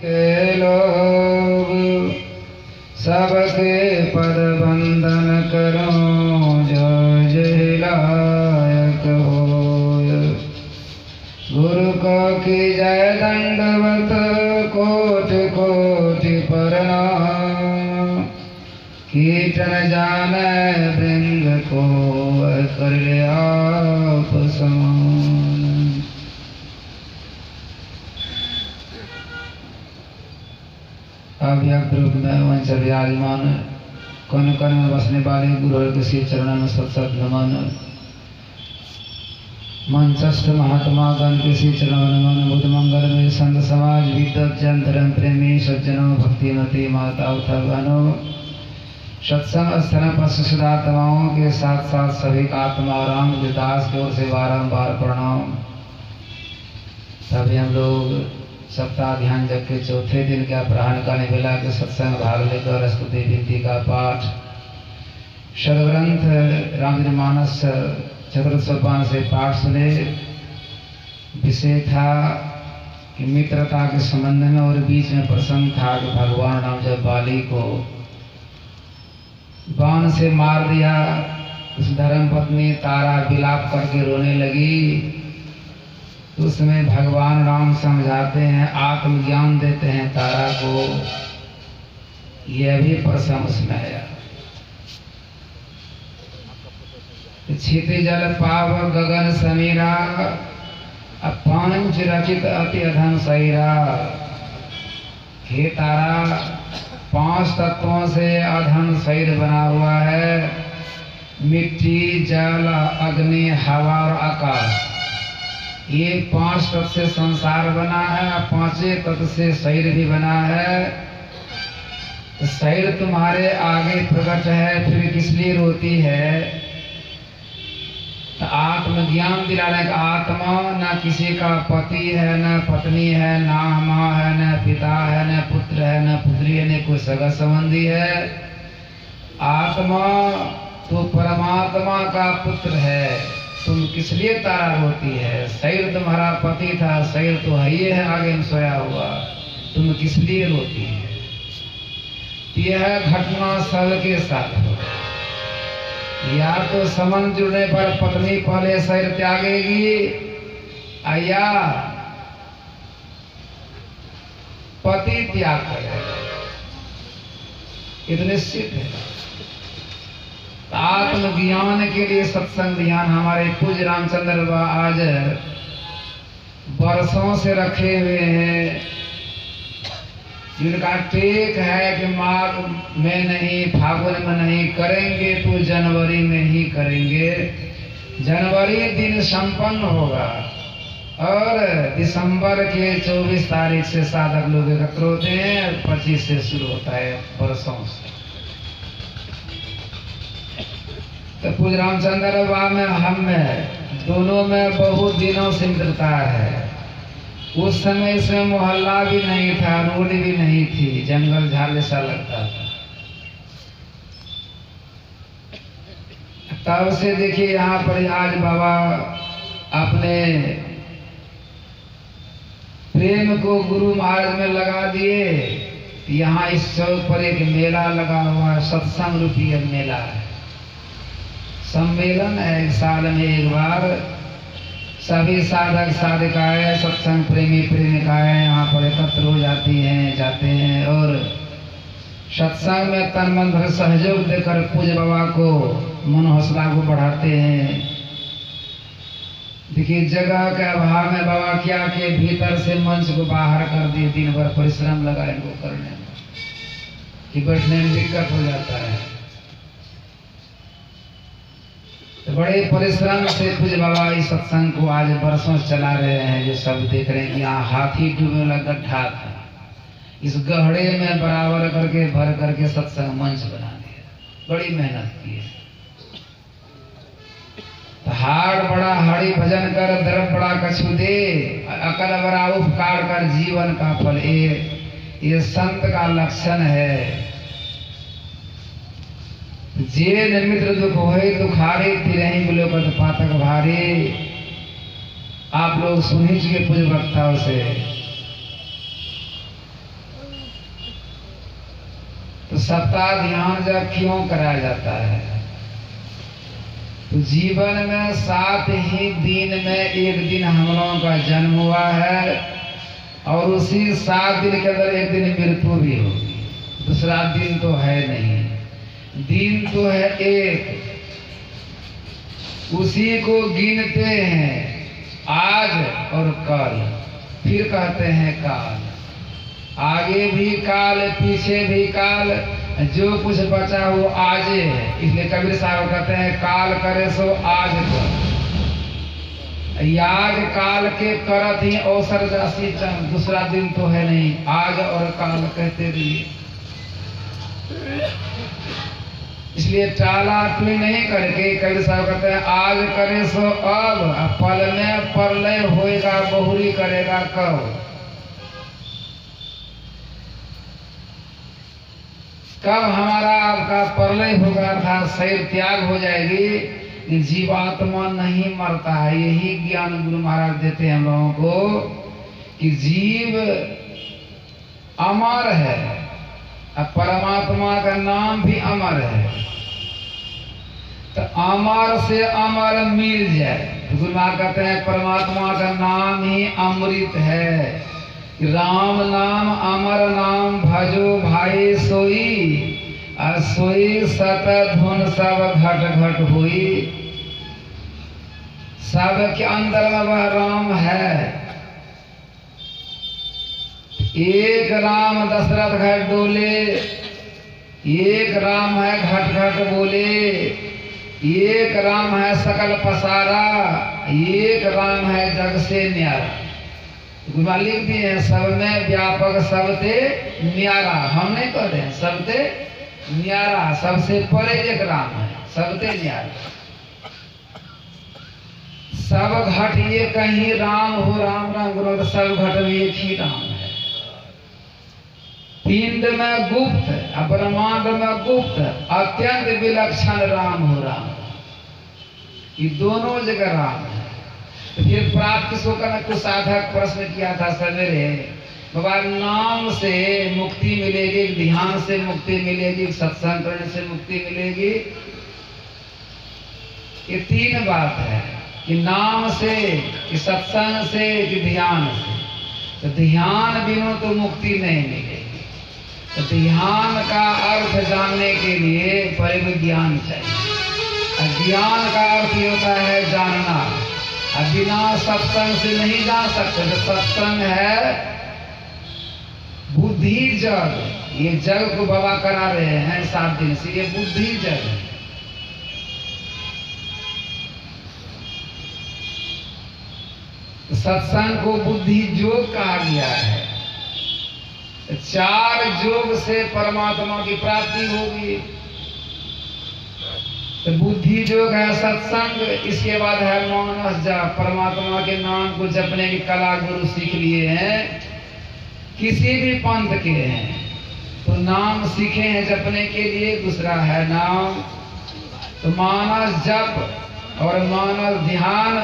के लोग सबके पद बंदन करो, जो जय लायक होय। गुरु को की जय दंडवत कोटि कोटि प्रणाम। कीर्तन जाने वृंद को कर ले आप समान। अव्यक्त रूप में वंश विराजमान कौन कौन में बसने वाले गुरु के श्री चरणों में सत सत नमन। मंचस्थ महात्मा गण के श्री चरणों में नमन। बुद्ध मंगल में संत समाज विद्वत जन धर्म प्रेमी सज्जनों भक्तिमती माता बहनों सत्संग स्थल पर सुधात्माओं के साथ साथ सभी का आत्मा राम दास की ओर से बारंबार प्रणाम। तभी हम लोग सप्ताह ध्यान जग के चौथे दिन के अपराह्न काल बेला के सत्संग भाग लेकर स्तुति विनती का पाठ सदग्रंथ रामचरितमानस चतुर्थ सोपान से पाठ सुने। विषय था कि मित्रता के संबंध में और बीच में प्रसंग था कि भगवान राम जब बाली को बाण से मार दिया, उस धर्म पत्नी तारा विलाप करके रोने लगी। उसमें भगवान राम समझाते हैं, आत्मज्ञान देते हैं तारा को। यह भी प्रसंग उसमें आया। क्षिति जल पाव गगन समीरा, पांच रचित अति अधम सैरा। हे तारा, 5 तत्वों से अधम शरीर बना हुआ है। मिट्टी, जल, अग्नि, हवा और आकाश। ये 5 तत्व से संसार बना है, 5 तत्व से शरीर भी बना है। तो शरीर तुम्हारे आगे प्रकट है, फिर किस लिए रोती है? तो आत्मज्ञान दिलाने का आत्मा न किसी का पति है, न पत्नी है, न माँ है, न पिता है, न पुत्र है, न पुत्री है, न कोई सगा संबंधी है। आत्मा तो परमात्मा का पुत्र है। तुम किस लिए तारा रोती है? शरीर तुम्हारा पति था, शरीर तो है ही है आगे में सोया हुआ, तुम किस लिए रोती है? यह घटना सबके साथ हो। या तो संबंध जुड़ने पर पत्नी पहले शरीर त्यागेगी, या पति त्याग करेगा, ये तो निश्चित है। आत्मज्ञान के लिए सत्संग ध्यान हमारे पूज्य रामचंद्र बाबा आज वर्षों से रखे हुए हैं। जिनका टेक है कि माघ में नहीं, फागुन में नहीं करेंगे तो जनवरी में ही करेंगे। जनवरी दिन संपन्न होगा और दिसंबर के 24 तारीख से साधक लोग एकत्र होते हैं। 25 से शुरू होता है वर्षों से। तो पूज्य रामचंद्र बाबा में हम में दोनों में बहुत दिनों से मित्रता है। उस समय इसमें मोहल्ला भी नहीं था, रोड भी नहीं थी, जंगल झाड़ जैसा लगता था। तब से देखिए यहाँ पर आज बाबा अपने प्रेम को गुरु महाराज में लगा दिए। यहाँ इस चौक पर एक मेला लगा हुआ है, सत्संग रूपी मेला है, सम्मेलन है। साल में एक बार सभी साधक साधिकाएं, सत्संग प्रेमी प्रेमिकाएं यहाँ पर एकत्र हो जाती हैं, जाते हैं और सत्संग में तन मन धन सहयोग देकर पूज्य बाबा को मन हौसला को बढ़ाते हैं। देखिए जगह के अभाव में बाबा क्या के भीतर से मंच को बाहर कर दिए। दिन भर परिश्रम लगा इनको करने में कि बैठने में दिक्कत हो जाता है। तो बड़े परिश्रम से पूज्य बाबा इस सत्संग को आज वर्षों चला रहे हैं। जो सब देख रहे हैं कि यहाँ हाथी डूबने वाला गड्ढा था, इस गहरे में बराबर करके भर करके सत्संग मंच बना दिया। बड़ी मेहनत की है। तो हाड़ बड़ा हरि भजन कर, दर्द बड़ा कछु दे, अकल बड़ा उपकार कर, जीवन का फल। ये संत का लक्षण है। जे मित्र दुख होए दुखारे, तिरही बिलोकत पातक भारी। आप लोग सुन ही चुके पूज्य वक्ताओं से सप्ताह ध्यान जब क्यों कराया जाता है? तो जीवन में 7 ही दिन में एक दिन हम लोगों का जन्म हुआ है और उसी 7 दिन के अंदर एक दिन मृत्यु भी होगी। दूसरा दिन तो है नहीं, दिन तो है एक, उसी को गिनते हैं आज और कल, फिर कहते हैं काल। आगे भी काल, पीछे भी काल, जो कुछ बचा वो आजे है। इसलिए कबीर साहब कहते हैं काल करे सो आज कर, याद काल के करत ही अवसर जासी चंद। दूसरा दिन तो है नहीं, आज और काल कहते रहिए। इसलिए टाला टुई नहीं करके कबीर साहब कहते हैं आज करे सो अब, पल में प्रलय होएगा, बहुरी करेगा कब। कब हमारा आपका प्रलय होगा अर्थात शरीर त्याग हो जाएगी, जीवात्मा नहीं मरता है। यही ज्ञान गुरु महाराज देते हैं हम लोगों को कि जीव अमर है, अब परमात्मा का नाम भी अमर है। तो अमर से अमर मिल जाए तो गुरु महाराज कहते हैं परमात्मा का नाम ही अमृत है। राम नाम अमर नाम भजो भाई सोई, सोई सत धुन सब घट घट हुई। सबके अंदर में वह राम है। एक राम दशरथ घर डोले, एक राम है घट घट बोले, एक राम है सकल पसारा, एक राम है जग से न्यारा। गुरु लिख दिए हैं सब में व्यापक सबसे न्यारा। हम नहीं कह रहे हैं सबसे न्यारा, सबसे परे एक राम है, सबसे न्यारा। सब घट ये कहीं राम हो, राम राम गुरु, सब घट में एक ही राम है। पिंड में गुप्त, ब्रह्मांड में गुप्त, अत्यंत विलक्षण राम हो, राम। ये दोनों जगह राम है। तो फिर प्राप्त किसको करना? कुछ साधक प्रश्न किया था सवेरे, बाबा नाम से मुक्ति मिलेगी, ध्यान से मुक्ति मिलेगी, सत्संग करने से मुक्ति मिलेगी। ये 3 बात है कि नाम से, कि सत्संग से, कि ध्यान से। तो ध्यान बिना तो मुक्ति नहीं मिलेगी। तो ध्यान का अर्थ जानने के लिए पहले ज्ञान चाहिए। ज्ञान का अर्थ होता है जानना। अब बिना सत्संग से नहीं जान सकते। तो सत्संग है बुद्धि जग। ये जग को बाबा करा रहे हैं 7 दिन से, ये बुद्धि जग है। सत्संग को बुद्धि योग कहा गया है। 4 योग से परमात्मा की प्राप्ति होगी। तो बुद्धि योग है सत्संग, इसके बाद है मानस जाप। परमात्मा के नाम को जपने की कला गुरु सीख लिए हैं, किसी भी पंथ के हैं तो नाम सीखे हैं जपने के लिए। दूसरा है नाम, तो मानस जप और मानस ध्यान,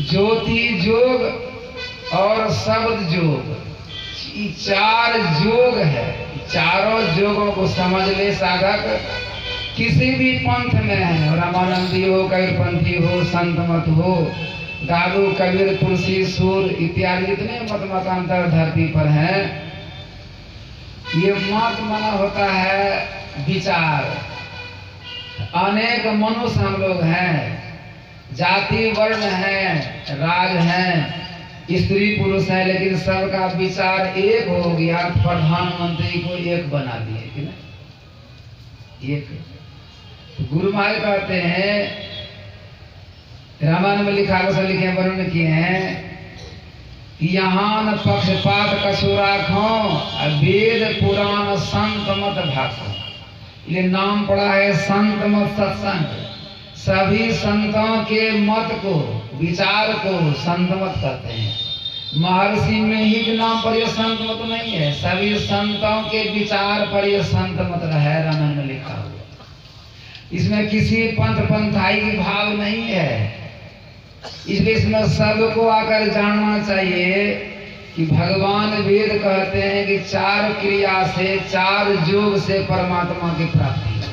ज्योति योग और शब्द योग, 4 योग है। चारों योगों को समझ ले साधक, किसी भी पंथ में है, रामानंदी हो, कबीरपंथी हो, संत मत हो, दादू कबीर तुलसी सूर इत्यादि जितने मत मतांतर धरती पर हैं। ये मत माना होता है विचार। अनेक मनुष्य हम लोग हैं, जाति वर्ण है, राज है, स्त्री पुरुष है, लेकिन सबका विचार एक हो गया। प्रधानमंत्री को एक बना दिए कि ना, एक। गुरु महाराज कहते हैं, रामायण में लिखा लिखे वरुण किए हैं, यहाँ न पक्षपात कछु राखो, वेद पुराण संत मत भाषो। ये नाम पड़ा है संत मत सत्संग। सभी संतों के मत को, विचार को संत मत कहते हैं। महर्षि में ही नाम पर यह संत मत नहीं है, सभी संतों के विचार पर यह संत मत है। रामायण में लिखा हुआ, इसमें किसी पंथ पंथाई की भाव नहीं है। इसलिए इसमें सबको आकर जानना चाहिए कि भगवान वेद कहते हैं कि 4 क्रिया से 4 योग से परमात्मा की प्राप्ति है।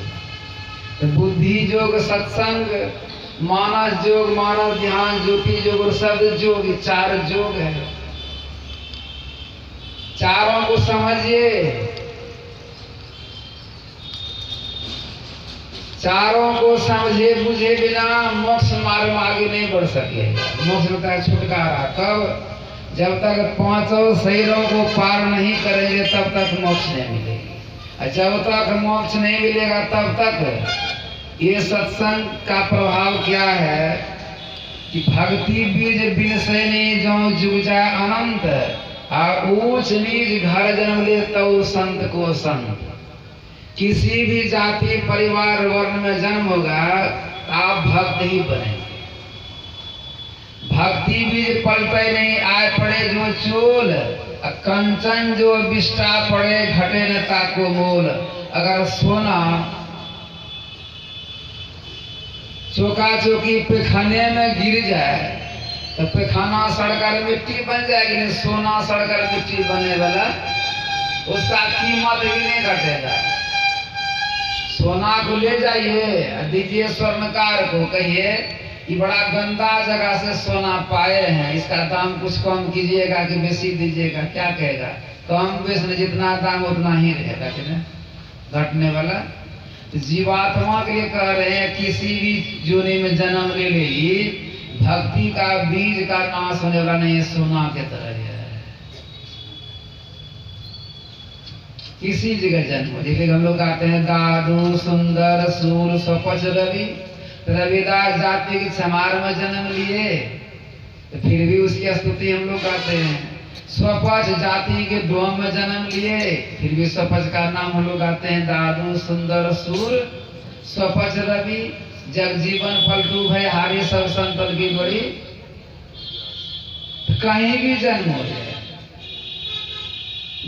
तो बुद्धि योग, सत्संग, मानस योग, मानस ध्यान, ज्योति योग और शब्द योग, 4 योग है। चारों को समझिए, चारों को समझे बुझे बिना मोक्ष मार्ग में आगे नहीं बढ़ सकेगा। मोक्ष होता है छुटकारा। कब? जब तक 5 शरीरों को पार नहीं करेंगे तब तक मोक्ष नहीं मिलेगा। और जब तक मोक्ष नहीं मिलेगा तब तक ये सत्संग का प्रभाव क्या है कि भक्ति बीज बिन से नहीं जो जुग जाए अनंत, और ऊंच नीच घर जन्म ले तो संत को संत। किसी भी जाति परिवार वर्ण में जन्म होगा आप भक्त ही बनेंगे। भक्ति बीज पलटे नहीं, आए पड़े जो चोल, कंचन जो बिष्टा पड़े घटे न ताको मोल। अगर सोना चौका चौकी पैखाने में गिर जाए तो पैखाना सड़कर मिट्टी बन जाएगी, नहीं सोना सड़कर मिट्टी बने वाला उसका कीमत भी नहीं घटेगा। सोना को ले जाइए, दीजिए स्वर्णकार को, कहिए कि बड़ा गंदा जगह से सोना पाए हैं, इसका दाम कुछ कम कीजिएगा कि बेसी दीजिएगा, क्या कहेगा? कम बेच जितना दाम उतना ही रहेगा, कि नहीं घटने वाला। तो जीवात्मा के लिए कह रहे हैं किसी भी जोनी में जन्म ले ली, भक्ति का बीज का नाश होने वाला नहीं है, सोना के तरह है। किसी जगह जन्म, जैसे हम लोग आते हैं दादू सुंदर सूर स्वपच रवि, रविदास जाति के चमार में जन्म लिए तो फिर भी उसकी स्तुति हम लोग गाते हैं। स्वपच जाति के डोम में जन्म लिए फिर भी स्वपच का नाम हम लोग गाते हैं। दादू सुंदर सूर स्वपच रवि, जग जीवन पलटू भय हारी सब संतन की बड़ी। कहीं भी जन्म हो जाए,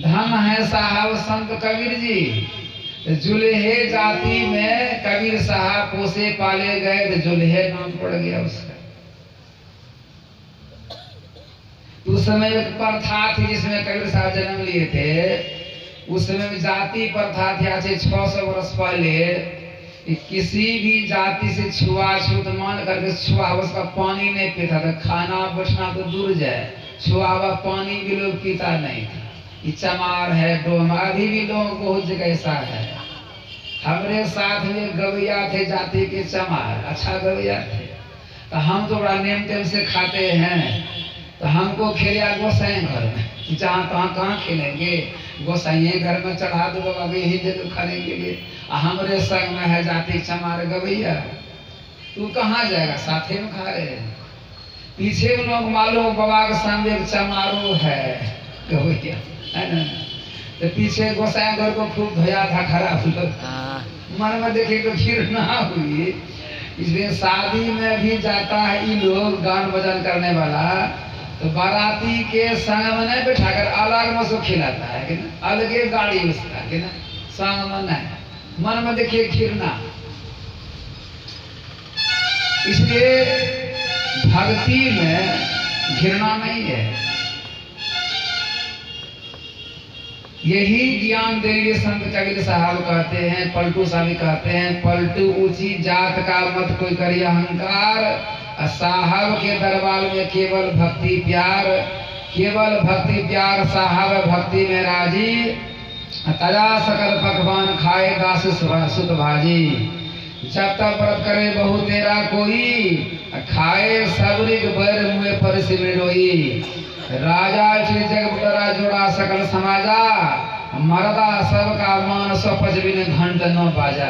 धन है साहब संत कबीर जी। जुल्हे जाति में कबीर साहब पोसे पाले गए तो जुल्हे नाम पड़ गया उसका। उस समय एक प्रथा थी जिसमें कबीर साहब जन्म लिए थे। उस समय जाति प्रथा थी, आज से 600 वर्ष पहले, कि किसी भी जाति से छुआछूत मान करके छुआ उसका पानी नहीं पीता था। खाना बैठना तो दूर जाए, छुआ हुआ पानी भी लोग पीता नहीं था। ये चमार है डोम, अभी भी लोग बहुत जगह ऐसा है। हमारे साथ में गवैया थे जाति के चमार, अच्छा गवैया थे। तो हम तो बड़ा नेम टेम से खाते हैं, तो हमको खेलिया गोसाई घर में, जहाँ तहाँ कहाँ खेलेंगे, गोसाई घर में चढ़ा दो बाबा, यही दे दो खाने के लिए। हमारे संग में है जाति चमार गवैया, तू कहाँ जाएगा, साथे में खा रहे हैं। पीछे में लोग मालूम बाबा के सामने एक चमारो है गवैया, है ना। तो पीछे गोसाई घर को खूब धोया था, खराब लोग मन में देखे तो फिर ना हुई। इसलिए शादी में भी जाता है ये लोग गान बजान करने वाला, तो बाराती के संग में नहीं बैठाकर अलग में उसको खिलाता है, कि ना, अलगे गाड़ी उसका, कि ना, संग में नहीं, मन में देखिए खिरना। इसलिए भक्ति में घृणा नहीं है। यही ज्ञान देंगे संत कबीर साहब कहते हैं, पलटू साहब कहते हैं, पलटू ऊंची जात का मत कोई करे अहंकार। साहब के दरबार में केवल भक्ति प्यार, केवल भक्ति प्यार, साहब भक्ति में राजी। तजा सकल पकवान खाए दास सुत भाजी। जब तक व्रत करे बहु तेरा कोई, खाए सबरिक बैर मुँह पर सिमरोई। राजा श्री जगतरा जोड़ा सकल समाजा, मरदा सबका मान स्वपच बिन घंट न बाजा।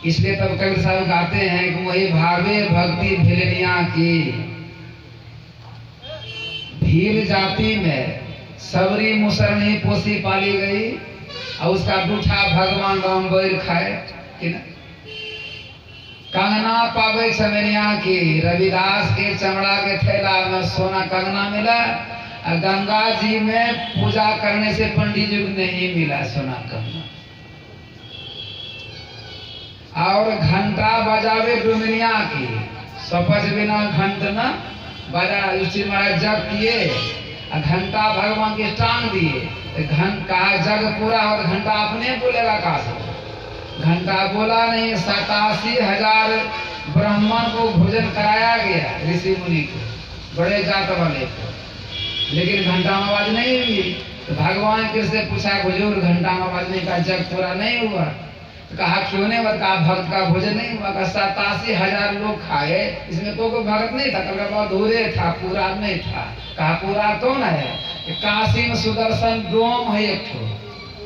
इसलिए तब कबीर साहब गाते हैं कि वही भावे भक्ति भिलनिया की। भील जाति में सबरी मुसरनी पोसी पाली गई, और उसका दूठा भगवान राम बैर खाए, कि ना। कंगना पावे चमेनिया की, रविदास के चमड़ा के थैला में सोना कंगना मिला, और गंगा जी में पूजा करने से पंडित जी को नहीं मिला सोना कंगना। और घंटा बजावे डुमनिया की, सपच बिना घंट न बजा। उसी महाराज जब किए घंटा भगवान के टांग दिए। घंटा जग पूरा हो तो घंटा अपने बोलेगा कहा से? घंटा बोला नहीं। 87,000 ब्राह्मण को भोजन कराया गया, ऋषि मुनि को, बड़े जात वाले को, लेकिन घंटा में आवाज नहीं हुई। तो भगवान कृष्ण से पूछा, बुजुर्ग घंटा में आवाज नहीं का जग पूरा नहीं हुआ? तो कहा क्यों नहीं हुआ? कहा भक्त का भोजन नहीं हुआ। 87,000 लोग खाए, इसमें कोई भक्त नहीं था, कल का अधूरे था, पूरा नहीं था। कहा पूरा कौन है? काशी में सुदर्शन डोम है एक ठो,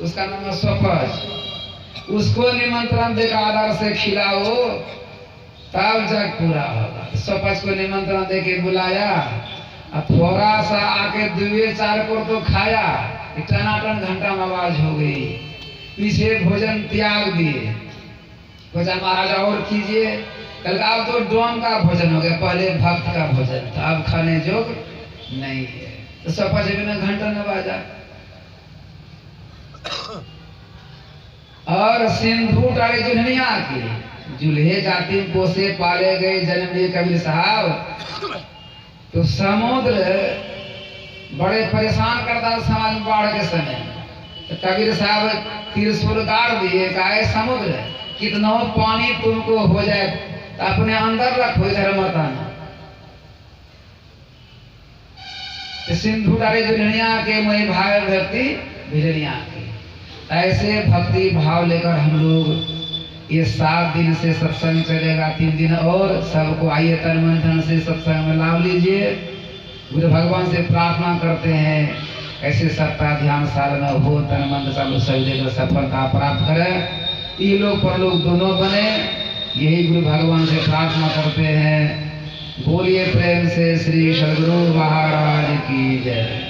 उसका नाम है स्वपच, उसको निमंत्रण देकर आदर से खिलाओ तब जग पूरा होगा। स्वपच को निमंत्रण देके बुलाया, अब थोड़ा सा आके 2-4 को तो खाया, टनाटन घंटा में आवाज हो गई, पीछे भोजन त्याग दिए। बोला महाराजा और कीजिए। कल का अब तो डोम का भोजन हो गया, पहले भक्त का भोजन था, अब खाने जोग नहीं है। तो स्वपच बिना घंटा न बाजा। और सिंधु टाड़े जुल्हनिया की, जुल्हे जाति पोसे पाले गए जन्म लिए कबीर साहब। तो समुद्र बड़े परेशान करता था समाज में बाढ़ के समय। तो कबीर साहब त्रिशूल गाड़ दिए, कहा समुद्र कितना पानी तुमको हो जाए तो अपने अंदर रखो, इधर मत आना। सिंधु डारे जुल्हनिया के मोहि भाव भक्ति भिजनिया के। ऐसे भक्ति भाव लेकर हम लोग ये 7 दिन से सत्संग चलेगा, 3 दिन और सबको आइए तन मन धन से सत्संग में लाभ लीजिए। गुरु भगवान से प्रार्थना करते हैं ऐसे सत्ता ध्यान साधना हो, तन मन सब सभी सफलता प्राप्त करें, ये लोग परलोक दोनों बने, यही गुरु भगवान से प्रार्थना करते हैं। बोलिए प्रेम से श्री सद्गुरु महाराज की जय।